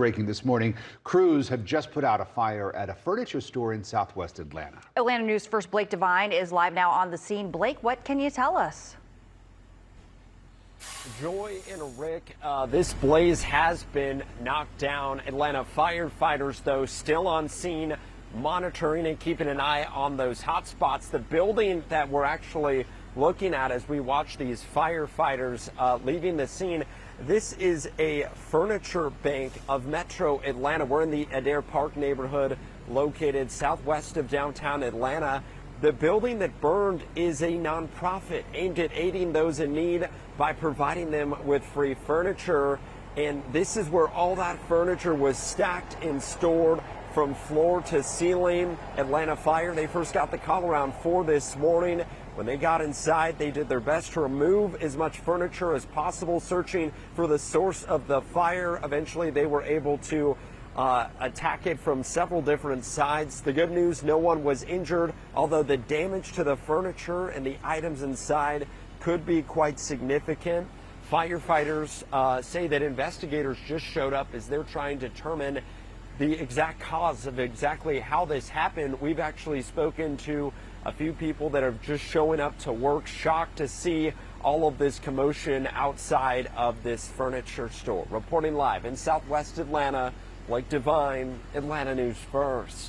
breaking this morning. Crews have just put out a fire at a furniture store in Southwest Atlanta. Atlanta News First Blake Devine is live now on the scene. Blake, what can you tell us? Joy and Rick, this blaze has been knocked down. Atlanta firefighters, though, still on scene, monitoring and keeping an eye on those hot spots. The building that we're actually looking at as we watch these firefighters leaving the scene, this is a furniture bank of Metro Atlanta. We're in the Adair Park neighborhood located southwest of downtown Atlanta. The building that burned is a nonprofit aimed at aiding those in need by providing them with free furniture. And this is where all that furniture was stacked and stored from floor to ceiling. Atlanta Fire, they first got the call around 4 this morning. When they got inside, they did their best to remove as much furniture as possible, searching for the source of the fire. Eventually, they were able to attack it from several different sides. The good news, no one was injured, although the damage to the furniture and the items inside could be quite significant. Firefighters say that investigators just showed up as they're trying to determine the exact cause of exactly how this happened. We've actually spoken to a few people that are just showing up to work, shocked to see all of this commotion outside of this furniture store. Reporting live in Southwest Atlanta, Blake Devine, Atlanta News First.